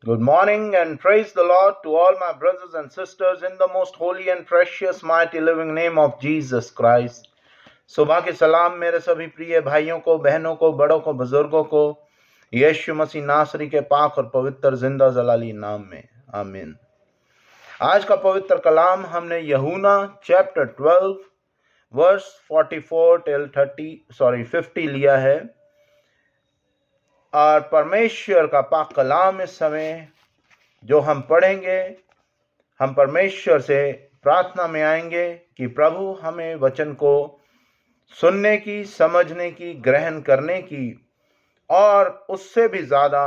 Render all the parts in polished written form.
Good morning and praise the Lord to all my brothers and sisters in the most holy and precious mighty living name of Jesus Christ. सुबह के सलाम मेरे सभी प्रिय भाइयों को, बहनों को, बड़ों को, बुजुर्गों को यीशु मसीह नासरी के पाक और पवित्र जिंदा जलाली नाम में आमीन। आज का पवित्र कलाम हमने यूहन्ना चैप्टर 12 वर्स 44 टिल 50 लिया है और परमेश्वर का पाक कलाम इस समय जो हम पढ़ेंगे, हम परमेश्वर से प्रार्थना में आएंगे कि प्रभु हमें वचन को सुनने की, समझने की, ग्रहण करने की और उससे भी ज्यादा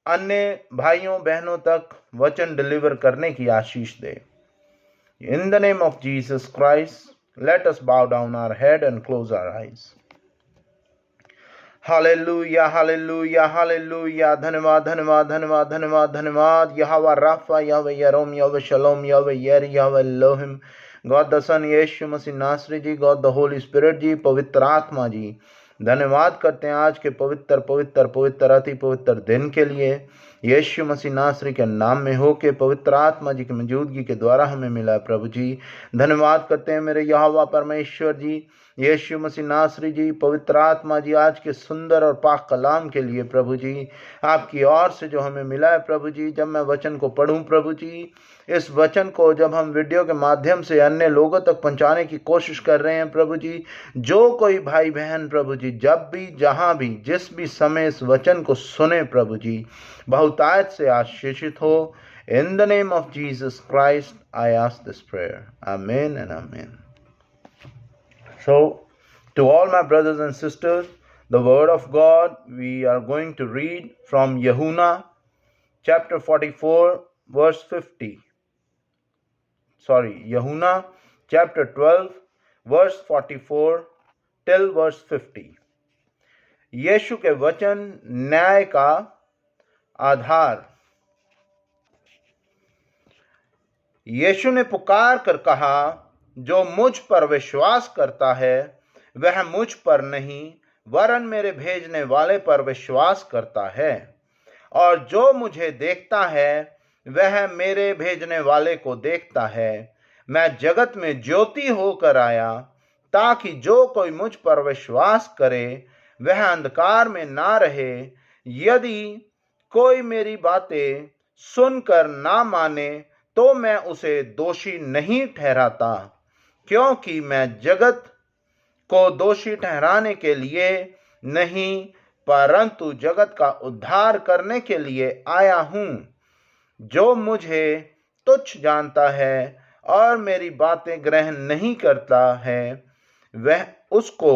अन्य भाइयों बहनों तक वचन डिलीवर करने की आशीष दे। In the name of Jesus Christ, let us bow down our head and close our eyes. Hallelujah, hallelujah, hallelujah. धन्यवाद, धन्यवाद, धन्यवाद, धन्यवाद, धन्यवाद। यहोवा राफा, यहोवा यरोम, यहोवा शलोम, यहोवा यरी, यहोवा एलोहिम, गॉड द सन यीशु मसीह नासरी ji, God the Holy Spirit ji, पवित्र आत्मा जी, धन्यवाद करते हैं आज के पवित्र पवित्र पवित्र अति पवित्र दिन के लिए। यीशु मसीह नासरी के नाम में हो के पवित्र आत्मा जी की मौजूदगी के द्वारा हमें मिला प्रभु जी। धन्यवाद करते हैं मेरे यहोवा परमेश्वर जी, यीशु मसीह नासरी जी, पवित्र आत्मा जी, आज के सुंदर और पाक कलाम के लिए प्रभु जी, आपकी ओर से जो हमें मिला है प्रभु जी। जब मैं वचन को पढ़ूं प्रभु जी, इस वचन को जब हम वीडियो के माध्यम से अन्य लोगों तक पहुंचाने की कोशिश कर रहे हैं प्रभु जी, जो कोई भाई बहन प्रभु जी जब भी, जहां भी, जिस भी समय इस वचन को सुने प्रभु जी, बहुतायत से आशीषित हो। इन the name of Jesus Christ I ask this prayer, आमीन एंड आमीन। So, to all my brothers and sisters, the word of God, we are going to read from यूहन्ना chapter 44 verse 50. यूहन्ना chapter 12 verse 44 till verse 50. यीशु के वचन न्याय का आधार। यीशु ने पुकार कर कहा, जो मुझ पर विश्वास करता है वह मुझ पर नहीं वरन मेरे भेजने वाले पर विश्वास करता है, और जो मुझे देखता है वह मेरे भेजने वाले को देखता है। मैं जगत में ज्योति होकर आया ताकि जो कोई मुझ पर विश्वास करे वह अंधकार में ना रहे। यदि कोई मेरी बातें सुनकर ना माने तो मैं उसे दोषी नहीं ठहराता, क्योंकि मैं जगत को दोषी ठहराने के लिए नहीं परंतु जगत का उद्धार करने के लिए आया हूं। जो मुझे तुच्छ जानता है और मेरी बातें ग्रहण नहीं करता है वह उसको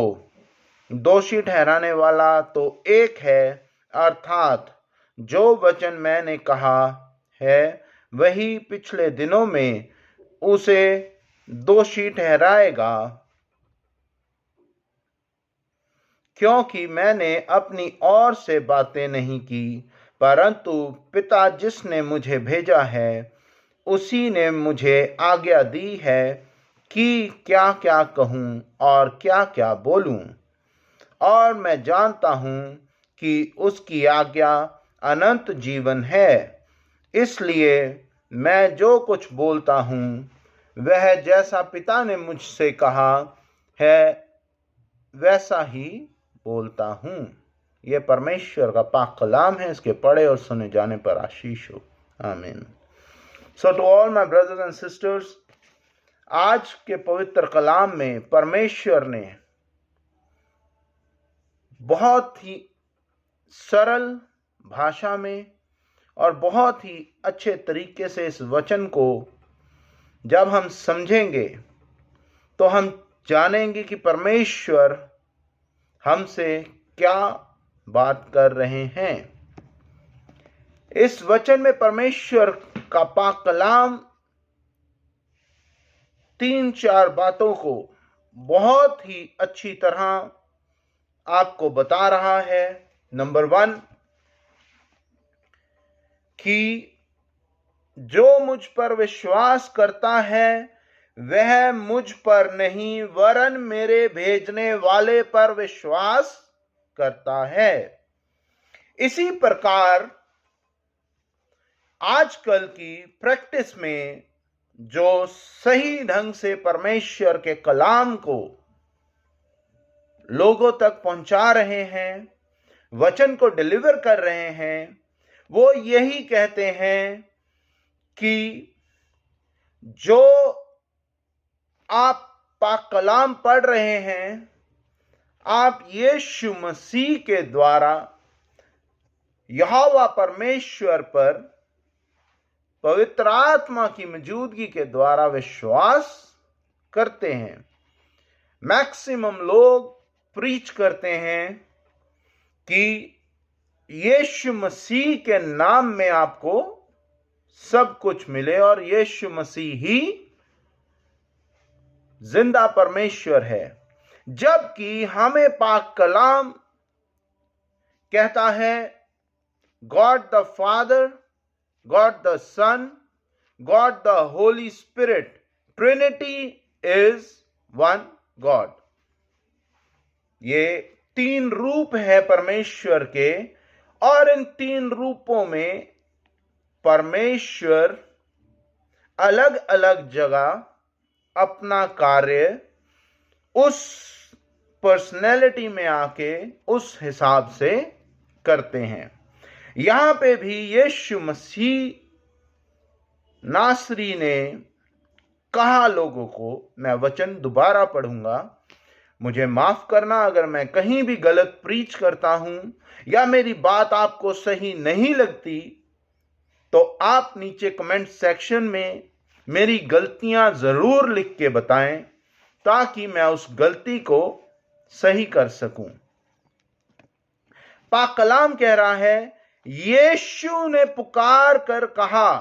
दोषी ठहराने वाला तो एक है, अर्थात जो वचन मैंने कहा है वही पिछले दिनों में उसे दोषी ठहराएगा, क्योंकि मैंने अपनी ओर से बातें नहीं की परंतु पिता जिसने मुझे भेजा है उसी ने मुझे आज्ञा दी है कि क्या क्या कहूं और क्या क्या बोलूं। और मैं जानता हूं कि उसकी आज्ञा अनंत जीवन है। इसलिए मैं जो कुछ बोलता हूं वह जैसा पिता ने मुझसे कहा है वैसा ही बोलता हूं। यह परमेश्वर का पाक कलाम है, इसके पढ़े और सुने जाने पर आशीष हो, आमीन। So to all my brothers and sisters, आज के पवित्र कलाम में परमेश्वर ने बहुत ही सरल भाषा में और बहुत ही अच्छे तरीके से इस वचन को जब हम समझेंगे तो हम जानेंगे कि परमेश्वर हमसे क्या बात कर रहे हैं। इस वचन में परमेश्वर का पाक कलाम 3-4 बातों को बहुत ही अच्छी तरह आपको बता रहा है। नंबर 1, कि जो मुझ पर विश्वास करता है वह मुझ पर नहीं वरन मेरे भेजने वाले पर विश्वास करता है। इसी प्रकार आजकल की प्रैक्टिस में जो सही ढंग से परमेश्वर के कलाम को लोगों तक पहुंचा रहे हैं, वचन को डिलीवर कर रहे हैं, वो यही कहते हैं कि जो आप पाक कलाम पढ़ रहे हैं, आप यीशु मसीह के द्वारा यहोवा परमेश्वर पर पवित्र आत्मा की मौजूदगी के द्वारा विश्वास करते हैं। मैक्सिमम लोग प्रीच करते हैं कि यीशु मसीह के नाम में आपको सब कुछ मिले और यीशु मसीह ही जिंदा परमेश्वर है, जबकि हमें पाक कलाम कहता है God the Father, God the Son, God the Holy Spirit, Trinity is one God. ये तीन रूप है परमेश्वर के, और इन तीन रूपों में परमेश्वर अलग अलग जगह अपना कार्य उस पर्सनैलिटी में आके उस हिसाब से करते हैं। यहां पे भी यीशु मसीह नासरी ने कहा लोगों को, मैं वचन दोबारा पढ़ूंगा, मुझे माफ करना अगर मैं कहीं भी गलत प्रीच करता हूं या मेरी बात आपको सही नहीं लगती, तो आप नीचे कमेंट सेक्शन में मेरी गलतियां जरूर लिख के बताएं ताकि मैं उस गलती को सही कर सकूं। पाक कलाम कह रहा है, यीशु ने पुकार कर कहा,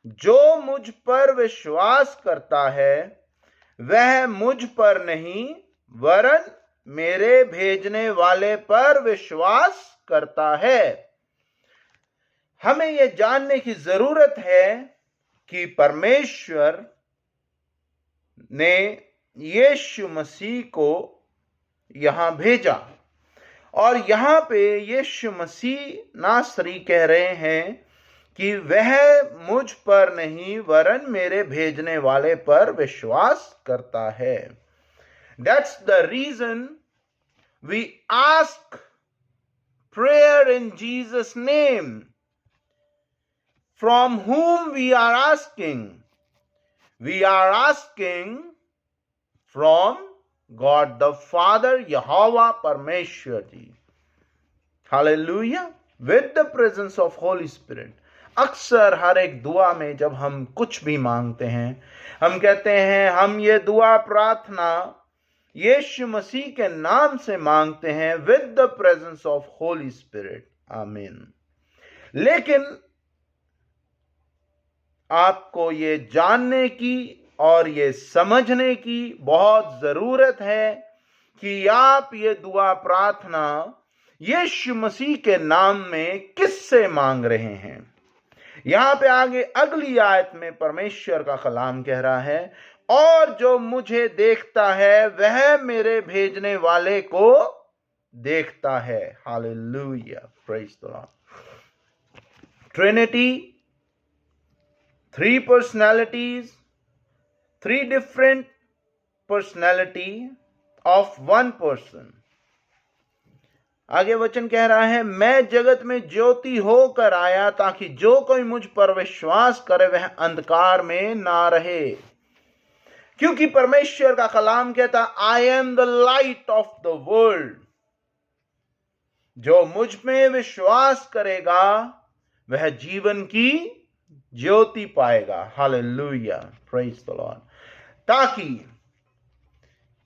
जो मुझ पर विश्वास करता है वह मुझ पर नहीं वरन मेरे भेजने वाले पर विश्वास करता है। हमें यह जानने की जरूरत है कि परमेश्वर ने यीशु मसीह को यहां भेजा, और यहां पे यीशु मसीह नासरी कह रहे हैं कि वह मुझ पर नहीं वरन मेरे भेजने वाले पर विश्वास करता है। That's the reason we ask prayer in Jesus' name. From whom we are asking? We are asking from God the Father, Yahweh Parmeshwar ji. Hallelujah. With the presence of Holy Spirit. अक्सर हर एक दुआ में जब हम कुछ भी मांगते हैं, हम कहते हैं हम ये दुआ प्रार्थना यीशु मसीह के नाम से मांगते हैं, with the presence of Holi spirit. आमीन। लेकिन आपको ये जानने की और ये समझने की बहुत जरूरत है कि आप ये दुआ प्रार्थना यीशु मसीह के नाम में किससे मांग रहे हैं। यहां पे आगे अगली आयत में परमेश्वर का कलाम कह रहा है, और जो मुझे देखता है वह मेरे भेजने वाले को देखता है। Hallelujah, praise the Lord. Trinity, three personalities, three different personality of one person। आगे वचन कह रहा है, मैं जगत में ज्योति होकर आया ताकि जो कोई मुझ पर विश्वास करे वह अंधकार में ना रहे। क्योंकि परमेश्वर का कलाम कहता, I am the light of the world. जो मुझ में विश्वास करेगा वह जीवन की ज्योति पाएगा। Hallelujah, praise the Lord. ताकि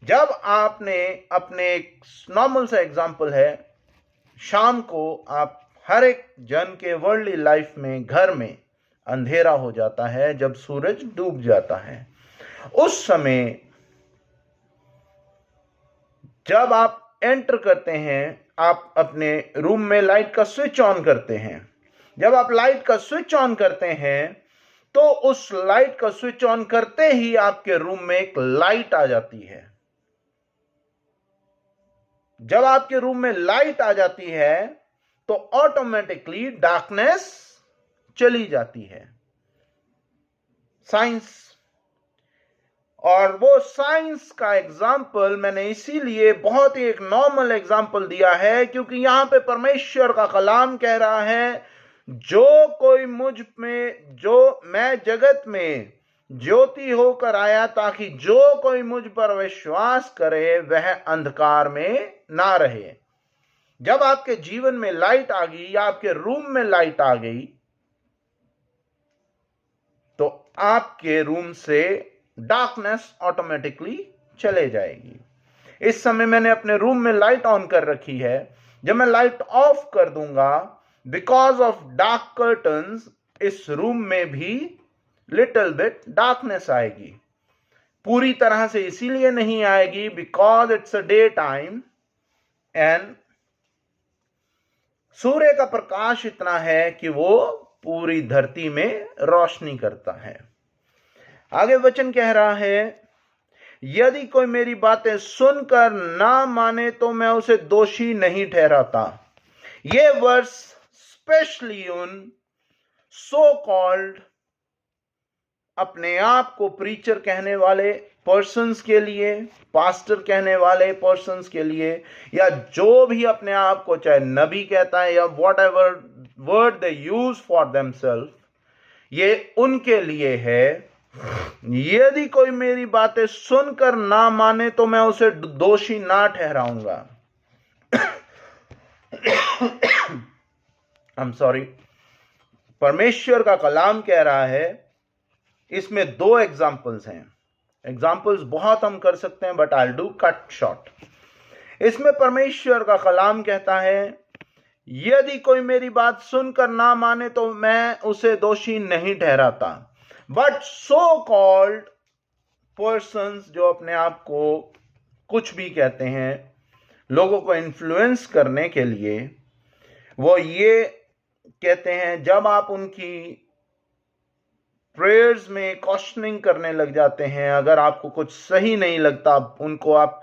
जब आपने अपने एक नॉर्मल सा एग्जांपल है, शाम को आप हर एक जन के वर्ल्डली लाइफ में घर में अंधेरा हो जाता है, जब सूरज डूब जाता है, उस समय जब आप एंटर करते हैं, आप अपने रूम में लाइट का स्विच ऑन करते हैं। जब आप लाइट का स्विच ऑन करते हैं तो उस लाइट का स्विच ऑन करते ही आपके रूम में एक लाइट आ जाती है। जब आपके रूम में लाइट आ जाती है तो ऑटोमेटिकली डार्कनेस चली जाती है, साइंस। और वो साइंस का एग्जाम्पल मैंने इसीलिए बहुत ही एक नॉर्मल एग्जाम्पल दिया है क्योंकि यहां पे परमेश्वर का कलाम कह रहा है, जो कोई मुझ में, जो मैं जगत में ज्योति होकर आया ताकि जो कोई मुझ पर विश्वास करे वह अंधकार में ना रहे। जब आपके जीवन में लाइट आ गई या आपके रूम में लाइट आ गई तो आपके रूम से डार्कनेस ऑटोमेटिकली चले जाएगी। इस समय मैंने अपने रूम में लाइट ऑन कर रखी है, जब मैं लाइट ऑफ कर दूंगा, बिकॉज ऑफ डार्क कर्टन्स, इस रूम में भी लिटिल बिट डार्कनेस आएगी। पूरी तरह से इसीलिए नहीं आएगी because it's a day time and सूर्य का प्रकाश इतना है कि वो पूरी धरती में रोशनी करता है। आगे वचन कह रहा है, यदि कोई मेरी बातें सुनकर ना माने तो मैं उसे दोषी नहीं ठहराता। ये वर्स स्पेशली उन सो कॉल्ड अपने आप को प्रीचर कहने वाले पर्सन्स के लिए, पास्टर कहने वाले पर्सन्स के लिए, या जो भी अपने आप को चाहे नबी कहता है या whatever word they use for themselves, ये उनके लिए है। यदि कोई मेरी बातें सुनकर ना माने तो मैं उसे दोषी ना ठहराऊंगा। I am sorry. परमेश्वर का कलाम कह रहा है, इसमें दो एग्जाम्पल्स हैं। एग्जाम्पल्स बहुत हम कर सकते हैं but I do cut short. इसमें परमेश्वर का कलाम कहता है, यदि कोई मेरी बात सुनकर ना माने तो मैं उसे दोषी नहीं ठहराता। बट सो कॉल्ड पर्सन्स, जो अपने आप को कुछ भी कहते हैं लोगों को इन्फ्लुएंस करने के लिए, वो ये कहते हैं, जब आप उनकी प्रेयर्स में क्वेश्चनिंग करने लग जाते हैं, अगर आपको कुछ सही नहीं लगता, उनको आप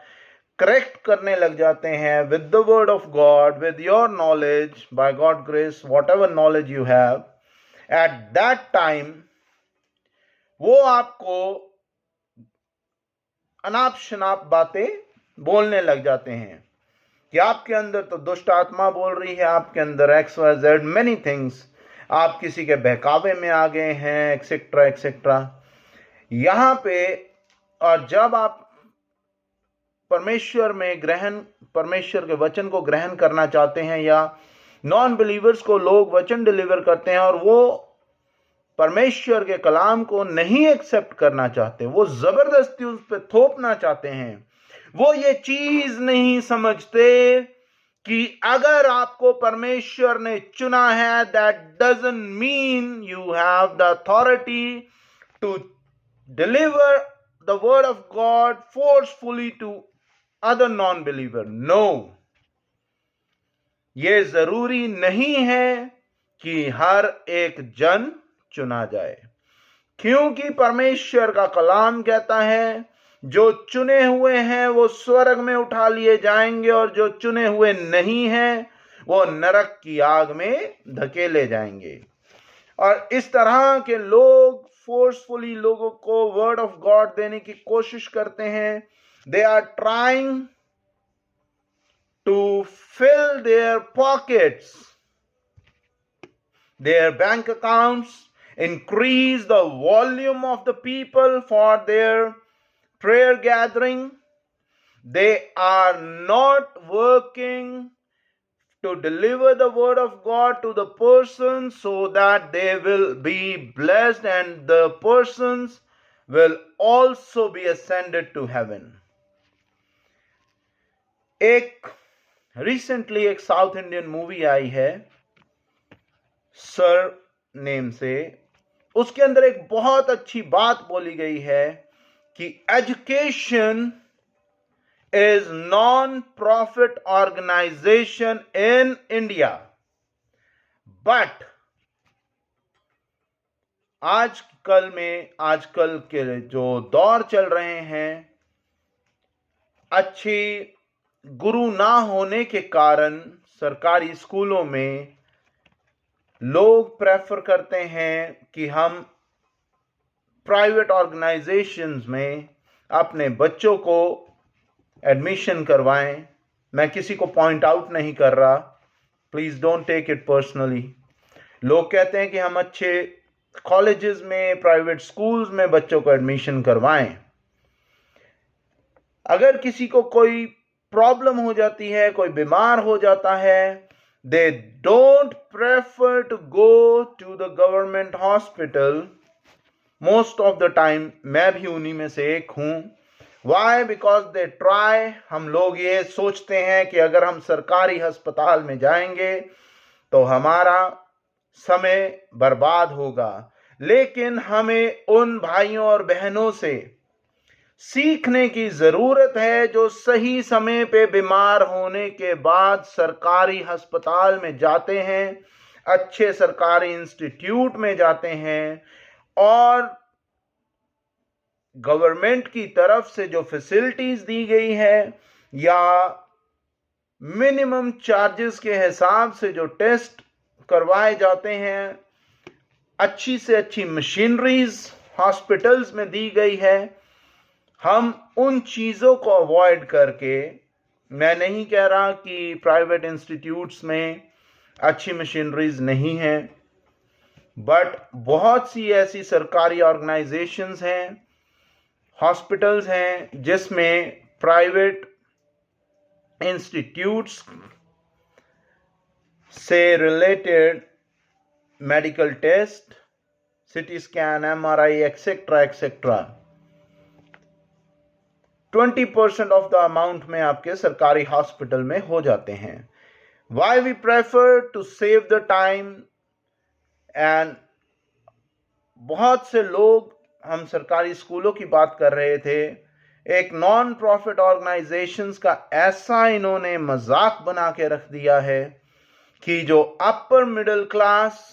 करेक्ट करने लग जाते हैं with the word of God, with your knowledge, by God grace, whatever knowledge you have, at that time वो आपको अनाप शनाप बातें बोलने लग जाते हैं कि आपके अंदर तो दुष्ट आत्मा बोल रही है, आपके अंदर XYZ मेनी थिंग्स, आप किसी के बहकावे में आ गए हैं, एक्सेट्रा एक्सेट्रा। यहां पे, और जब आप परमेश्वर के वचन को ग्रहण करना चाहते हैं, या नॉन बिलीवर्स को लोग वचन डिलीवर करते हैं और वो परमेश्वर के कलाम को नहीं एक्सेप्ट करना चाहते, वो जबरदस्ती उस पर थोपना चाहते हैं, वो ये चीज नहीं समझते कि अगर आपको परमेश्वर ने चुना है, that doesn't mean you have the authority to deliver the word of God forcefully to other non believer. No, ये जरूरी नहीं है कि हर एक जन चुना जाए, क्योंकि परमेश्वर का कलाम कहता है, जो चुने हुए हैं वो स्वर्ग में उठा लिए जाएंगे और जो चुने हुए नहीं हैं वो नरक की आग में धकेले जाएंगे। और इस तरह के लोग फोर्सफुली लोगों को वर्ड ऑफ गॉड देने की कोशिश करते हैं। They are trying to fill their pockets, their bank accounts, increase the volume of the people for their prayer gathering. They are not working to deliver the word of God to the person so that they will be blessed and the persons will also be ascended to heaven. Recently एक south Indian movie आई है sir name से, उसके अंदर एक बहुत अच्छी बात बोली गई है कि education is non profit organisation in India, but आजकल के जो दौर चल रहे हैं, अच्छी गुरु ना होने के कारण सरकारी स्कूलों में लोग प्रेफर करते हैं कि हम प्राइवेट ऑर्गेनाइजेशंस में अपने बच्चों को एडमिशन करवाएं। मैं किसी को पॉइंट आउट नहीं कर रहा, please don't take it personally. लोग कहते हैं कि हम अच्छे कॉलेजेस में, प्राइवेट स्कूल्स में बच्चों को एडमिशन करवाएं। अगर किसी को कोई प्रॉब्लम हो जाती है, कोई बीमार हो जाता है, they don't prefer to go to the government hospital. Most of the time मैं भी उन्हीं में से एक हूं। वाई? Because they try. हम लोग ये सोचते हैं कि अगर हम सरकारी अस्पताल में जाएंगे तो हमारा समय बर्बाद होगा। लेकिन हमें उन भाइयों और बहनों से सीखने की जरूरत है जो सही समय पे बीमार होने के बाद सरकारी अस्पताल में जाते हैं, अच्छे सरकारी इंस्टीट्यूट में जाते हैं, और गवर्नमेंट की तरफ से जो फैसिलिटीज दी गई है या मिनिमम चार्जेस के हिसाब से जो टेस्ट करवाए जाते हैं, अच्छी से अच्छी मशीनरीज हॉस्पिटल्स में दी गई है, हम उन चीज़ों को अवॉइड करके, मैं नहीं कह रहा कि प्राइवेट इंस्टीट्यूट्स में अच्छी मशीनरीज नहीं हैं, बट बहुत सी ऐसी सरकारी ऑर्गेनाइजेशंस हैं, हॉस्पिटल्स हैं जिसमें प्राइवेट इंस्टीट्यूट्स से related medical test, CT scan, MRI, etcetera etcetera 20% of the amount में आपके सरकारी हॉस्पिटल में हो जाते हैं। Why we prefer to save the time and बहुत से लोग, हम सरकारी स्कूलों की बात कर रहे थे, एक नॉन प्रॉफिट ऑर्गेनाइजेशंस का ऐसा इन्होंने मजाक बना के रख दिया है कि जो अपर मिडिल क्लास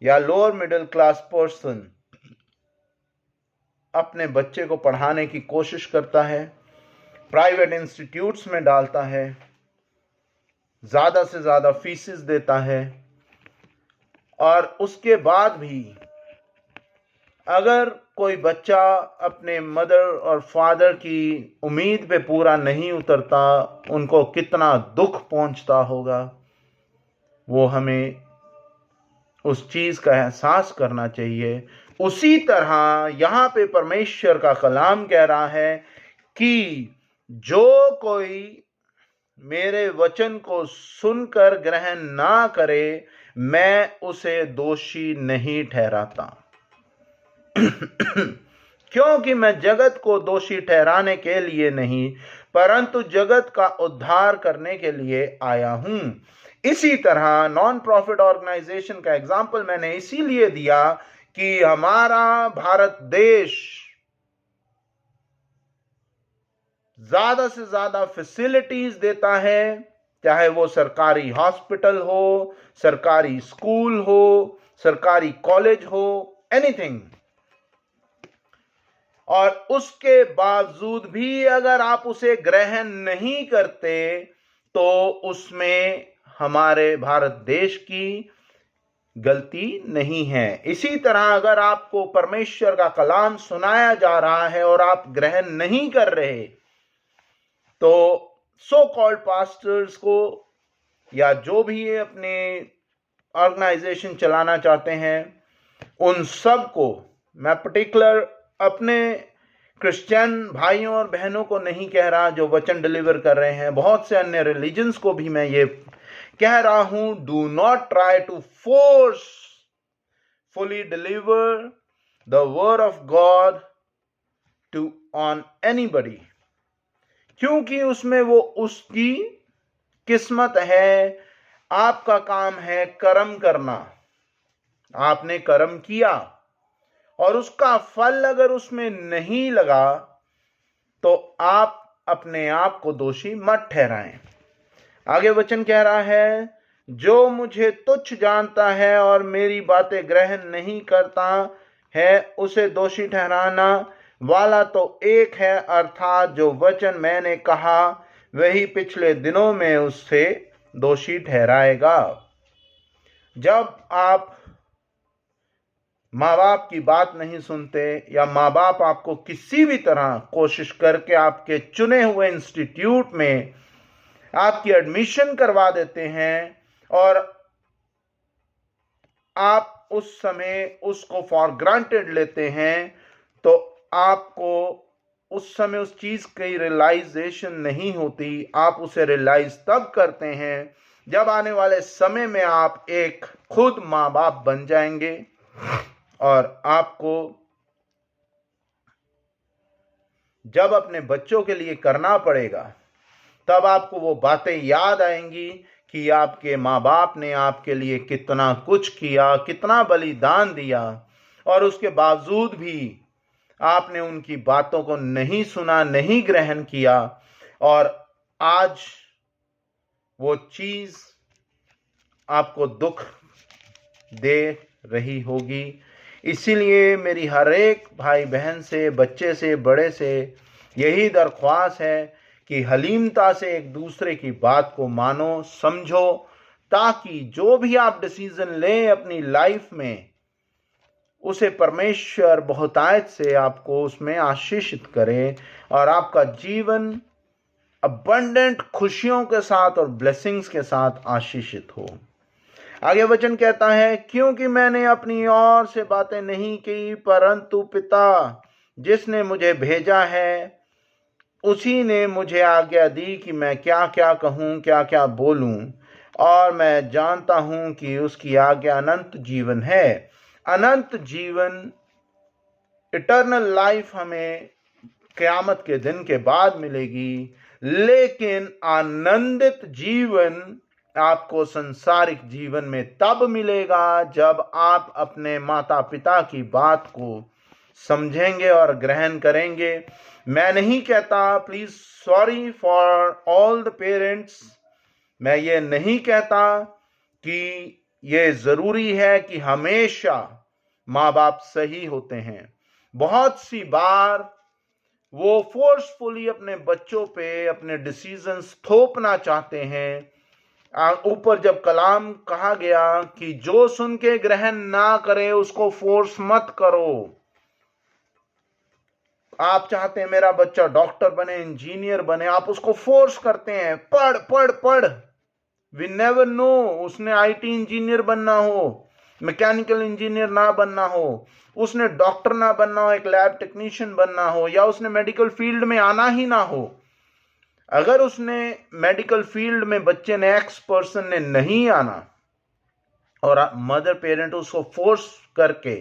या लोअर मिडिल क्लास पर्सन अपने बच्चे को पढ़ाने की कोशिश करता है, प्राइवेट इंस्टीट्यूट्स में डालता है, ज्यादा से ज्यादा फीसेस देता है, और उसके बाद भी अगर कोई बच्चा अपने मदर और फादर की उम्मीद पे पूरा नहीं उतरता, उनको कितना दुख पहुंचता होगा, वो हमें उस चीज का एहसास करना चाहिए। उसी तरह यहां पे परमेश्वर का कलाम कह रहा है कि जो कोई मेरे वचन को सुनकर ग्रहण ना करे, मैं उसे दोषी नहीं ठहराता। क्योंकि मैं जगत को दोषी ठहराने के लिए नहीं, परंतु जगत का उद्धार करने के लिए आया हूं। इसी तरह नॉन प्रॉफिट ऑर्गेनाइजेशन का एग्जाम्पल मैंने इसीलिए दिया कि हमारा भारत देश ज्यादा से ज्यादा फैसिलिटीज देता है, चाहे वो सरकारी हॉस्पिटल हो, सरकारी स्कूल हो, सरकारी कॉलेज हो, एनीथिंग। और उसके बावजूद भी अगर आप उसे ग्रहण नहीं करते तो उसमें हमारे भारत देश की गलती नहीं है। इसी तरह अगर आपको परमेश्वर का कलाम सुनाया जा रहा है और आप ग्रहण नहीं कर रहे, तो सो कॉल्ड पास्टर्स को या जो भी अपने ऑर्गेनाइजेशन चलाना चाहते हैं, उन सब को, मैं पर्टिकुलर अपने क्रिश्चियन भाइयों और बहनों को नहीं कह रहा जो वचन डिलीवर कर रहे हैं, बहुत से अन्य रिलीजन्स को भी मैं ये कह रहा हूं, do not try to forcefully deliver the word of God to on anybody, क्योंकि उसमें वो उसकी किस्मत है। आपका काम है कर्म करना। आपने कर्म किया और उसका फल अगर उसमें नहीं लगा तो आप अपने आप को दोषी मत ठहराएं। आगे वचन कह रहा है, जो मुझे तुच्छ जानता है और मेरी बातें ग्रहण नहीं करता है, उसे दोषी ठहराना वाला तो एक है, अर्थात जो वचन मैंने कहा वही पिछले दिनों में उससे दोषी ठहराएगा। जब आप माँ बाप की बात नहीं सुनते या माँ बाप आपको किसी भी तरह कोशिश करके आपके चुने हुए इंस्टीट्यूट में आपकी एडमिशन करवा देते हैं और आप उस समय उसको फॉर ग्रांटेड लेते हैं, तो आपको उस समय उस चीज की रियलाइजेशन नहीं होती। आप उसे रियलाइज तब करते हैं जब आने वाले समय में आप एक खुद माँ बाप बन जाएंगे और आपको जब अपने बच्चों के लिए करना पड़ेगा तब आपको वो बातें याद आएंगी कि आपके माँ बाप ने आपके लिए कितना कुछ किया, कितना बलिदान दिया, और उसके बावजूद भी आपने उनकी बातों को नहीं सुना, नहीं ग्रहण किया, और आज वो चीज आपको दुख दे रही होगी। इसीलिए मेरी हर एक भाई बहन से, बच्चे से, बड़े से यही दरख्वास्त है कि हलीमता से एक दूसरे की बात को मानो, समझो, ताकि जो भी आप डिसीजन लें अपनी लाइफ में उसे परमेश्वर बहुतायत से आपको उसमें आशीषित करे और आपका जीवन अबंडेंट खुशियों के साथ और ब्लेसिंग्स के साथ आशीषित हो। आगे वचन कहता है, क्योंकि मैंने अपनी ओर से बातें नहीं की, परंतु पिता जिसने मुझे भेजा है उसी ने मुझे आज्ञा दी कि मैं क्या क्या कहूँ, क्या क्या बोलूँ, और मैं जानता हूँ कि उसकी आज्ञा अनंत जीवन है। अनंत जीवन, इटर्नल लाइफ हमें क़यामत के दिन के बाद मिलेगी, लेकिन आनंदित जीवन आपको संसारिक जीवन में तब मिलेगा जब आप अपने माता पिता की बात को समझेंगे और ग्रहण करेंगे। मैं नहीं कहता, please sorry for all the parents, मैं ये नहीं कहता कि ये जरूरी है कि हमेशा माँ बाप सही होते हैं। बहुत सी बार वो फोर्सफुली अपने बच्चों पे अपने डिसीजंस थोपना चाहते हैं। ऊपर जब कलाम कहा गया कि जो सुन के ग्रहण ना करे उसको फोर्स मत करो। आप चाहते हैं मेरा बच्चा डॉक्टर बने, इंजीनियर बने, आप उसको फोर्स करते हैं, पढ़ पढ़ पढ़। वी नेवर नो, उसने आईटी इंजीनियर बनना हो, मैकेनिकल इंजीनियर ना बनना हो, उसने डॉक्टर ना बनना हो, एक लैब टेक्नीशियन बनना हो, या उसने मेडिकल फील्ड में आना ही ना हो। अगर उसने मेडिकल फील्ड में बच्चे ने, एक्स पर्सन ने नहीं आना और मदर पेरेंट उसको फोर्स करके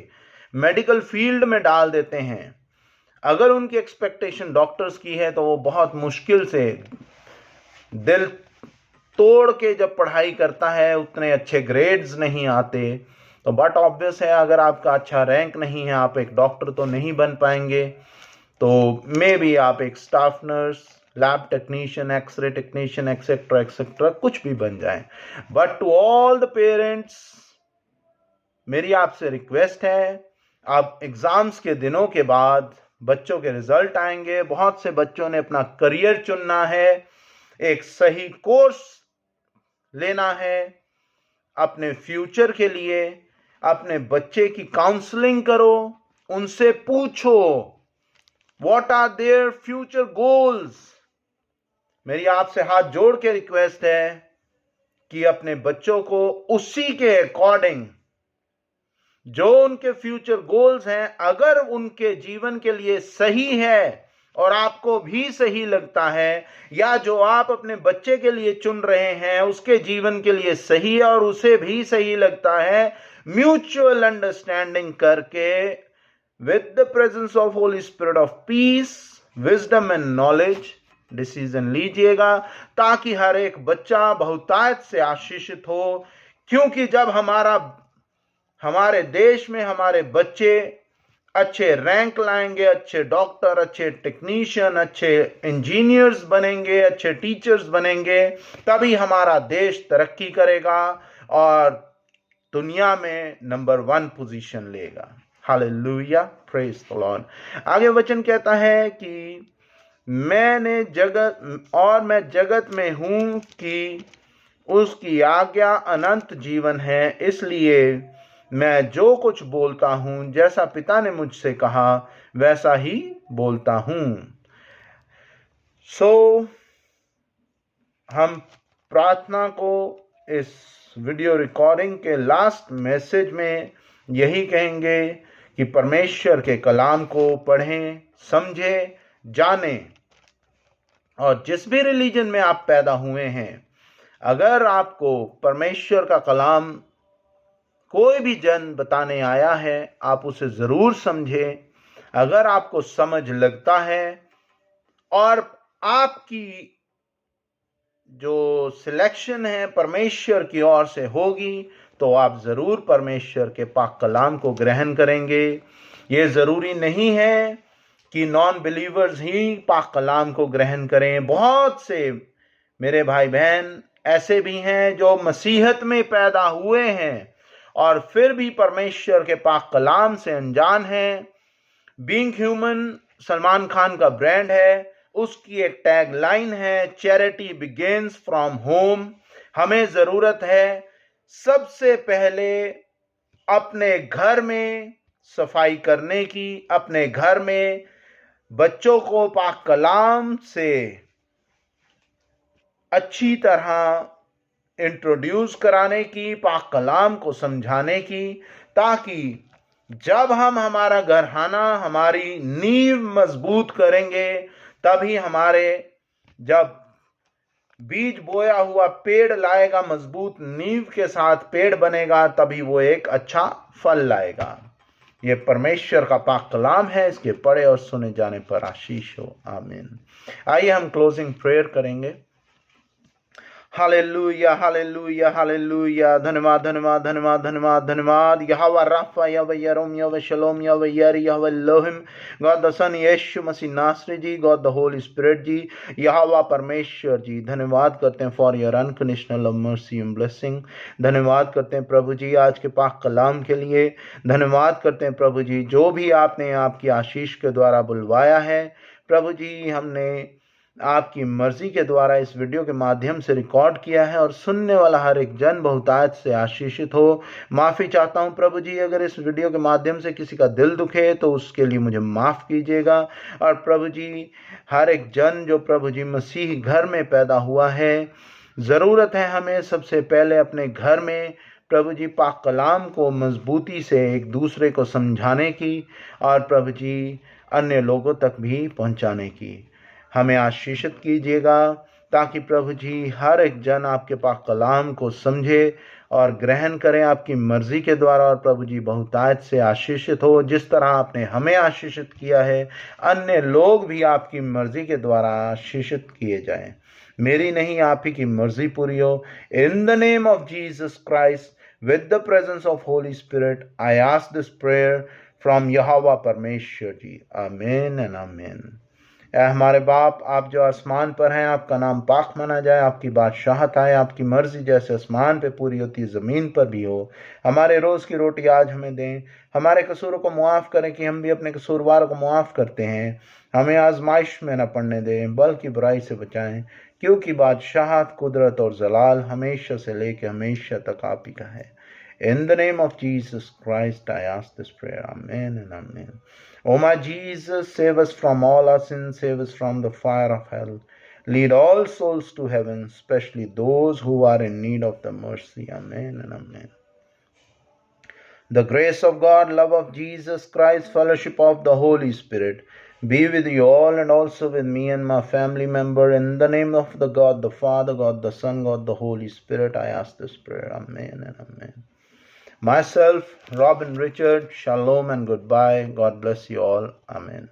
मेडिकल फील्ड में डाल देते हैं, अगर उनकी एक्सपेक्टेशन डॉक्टर्स की है तो वो बहुत मुश्किल से दिल तोड़ के जब पढ़ाई करता है, उतने अच्छे ग्रेड्स नहीं आते। तो बट ऑब्वियस है, अगर आपका अच्छा रैंक नहीं है आप एक डॉक्टर तो नहीं बन पाएंगे। तो मे बी आप एक staff nurse, lab technician, x-ray technician, etcetera etcetera कुछ भी बन जाए। But to all the parents मेरी आपसे रिक्वेस्ट है, आप एग्जाम्स के दिनों के बाद बच्चों के रिजल्ट आएंगे, बहुत से बच्चों ने अपना करियर चुनना है, एक सही कोर्स लेना है अपने फ्यूचर के लिए। अपने बच्चे की काउंसलिंग करो, उनसे पूछो what are their future goals. मेरी आपसे हाथ जोड़ के रिक्वेस्ट है कि अपने बच्चों को उसी के अकॉर्डिंग जो उनके फ्यूचर गोल्स हैं, अगर उनके जीवन के लिए सही है और आपको भी सही लगता है, या जो आप अपने बच्चे के लिए चुन रहे हैं उसके जीवन के लिए सही है और उसे भी सही लगता है, म्यूचुअल अंडरस्टैंडिंग करके with the presence of Holi spirit of peace, wisdom and knowledge decision लीजिएगा, ताकि हर एक बच्चा बहुतायत से आशीषित हो। क्योंकि जब हमारे देश में हमारे बच्चे अच्छे रैंक लाएंगे, अच्छे डॉक्टर, अच्छे टेक्नीशियन, अच्छे इंजीनियर्स बनेंगे, अच्छे टीचर्स बनेंगे, तभी हमारा देश तरक्की करेगा और दुनिया में नंबर 1 पोजीशन लेगा। Hallelujah, praise the Lord. आगे वचन कहता है कि मैं जगत में हूं कि उसकी आज्ञा अनंत जीवन है। इसलिए मैं जो कुछ बोलता हूँ, जैसा पिता ने मुझसे कहा वैसा ही बोलता हूँ। हम प्रार्थना को इस वीडियो रिकॉर्डिंग के लास्ट मैसेज में यही कहेंगे कि परमेश्वर के कलाम को पढ़ें, समझें, जानें। और जिस भी रिलीजन में आप पैदा हुए हैं, अगर आपको परमेश्वर का कलाम कोई भी जन बताने आया है, आप उसे जरूर समझें। अगर आपको समझ लगता है और आपकी जो सिलेक्शन है परमेश्वर की ओर से होगी, तो आप जरूर परमेश्वर के पाक कलाम को ग्रहण करेंगे। ये जरूरी नहीं है कि नॉन बिलीवर्स ही पाक कलाम को ग्रहण करें। बहुत से मेरे भाई बहन ऐसे भी हैं जो मसीहत में पैदा हुए हैं और फिर भी परमेश्वर के पाक कलाम से अनजान हैं। बीइंग ह्यूमन सलमान खान का ब्रांड है, उसकी एक टैग लाइन है, चैरिटी बिगिंस फ्रॉम होम। हमें जरूरत है सबसे पहले अपने घर में सफाई करने की, अपने घर में बच्चों को पाक कलाम से अच्छी तरह इंट्रोड्यूस कराने की, पाक कलाम को समझाने की, ताकि जब हम हमारा घराना, हमारी नींव मजबूत करेंगे, तभी हमारे जब बीज बोया हुआ पेड़ लाएगा, मजबूत नींव के साथ पेड़ बनेगा, तभी वो एक अच्छा फल लाएगा। ये परमेश्वर का पाक कलाम है, इसके पढ़े और सुने जाने पर आशीष हो। आमीन। आइए हम क्लोजिंग प्रेयर करेंगे। Hallelujah, hallelujah, hallelujah. धन्यवाद, धन्यवाद, धन्यवाद, धन्यवाद, धन्यवाद। यहोवा राफा, यहोवा यरोम, यहोवा शलोम, यहोवा यरी, यहोवा एलोहिम, गॉड द सन यीशु मसीह नासरी ji, God the Holy Spirit ji, यहोवा परमेश्वर जी, धन्यवाद करते हैं for your unconditional love, mercy and blessing. धन्यवाद करते हैं प्रभु जी आज के पाक कलाम के लिए। धन्यवाद करते हैं प्रभु जी जो भी आपने आपकी आशीष के द्वारा बुलवाया है। प्रभु जी हमने आपकी मर्जी के द्वारा इस वीडियो के माध्यम से रिकॉर्ड किया है और सुनने वाला हर एक जन बहुतायत से आशीषित हो। माफ़ी चाहता हूं प्रभु जी, अगर इस वीडियो के माध्यम से किसी का दिल दुखे तो उसके लिए मुझे माफ़ कीजिएगा। और प्रभु जी हर एक जन जो प्रभु जी मसीह घर में पैदा हुआ है, ज़रूरत है हमें सबसे पहले अपने घर में प्रभु जी पाक कलाम को मजबूती से एक दूसरे को समझाने की और प्रभु जी अन्य लोगों तक भी पहुंचाने की। हमें आशीषित कीजिएगा ताकि प्रभु जी हर एक जन आपके पाक कलाम को समझे और ग्रहण करें आपकी मर्जी के द्वारा। और प्रभु जी बहुतायत से आशीषित हो, जिस तरह आपने हमें आशीषित किया है, अन्य लोग भी आपकी मर्जी के द्वारा आशीषित किए जाएं। मेरी नहीं, आप ही की मर्जी पूरी हो। इन the name of Jesus Christ, with the presence of Holy Spirit, I ask this prayer from यहोवा परमेश्वर जी। आमीन एंड आमीन। हमारे बाप, आप जो आसमान पर हैं, आपका नाम पाक माना जाए, आपकी बादशाहत आए, आपकी मर्जी जैसे आसमान पे पूरी होती है ज़मीन पर भी हो। हमारे रोज़ की रोटी आज हमें दें। हमारे कसूरों को मुआफ़ करें कि हम भी अपने कसूरवारों को मुआफ़ करते हैं। हमें आजमाइश में न पड़ने दें बल्कि बुराई से बचाएं, क्योंकि बादशाहत, कुदरत और जलाल हमेशा से लेकर हमेशा तक आप ही का है। In the name of Jesus Christ, I ask this prayer. Amen and amen. O my Jesus, save us from all our sins, save us from the fire of hell. Lead all souls to heaven, especially those who are in need of the mercy. Amen and amen. The grace of God, love of Jesus Christ, fellowship of the Holy Spirit be with you all and also with me and my family member. In the name of the God, the Father, God the Son, God the Holy Spirit, I ask this prayer. Amen and amen. Myself, Robin Richard, shalom and goodbye. God bless you all. Amen.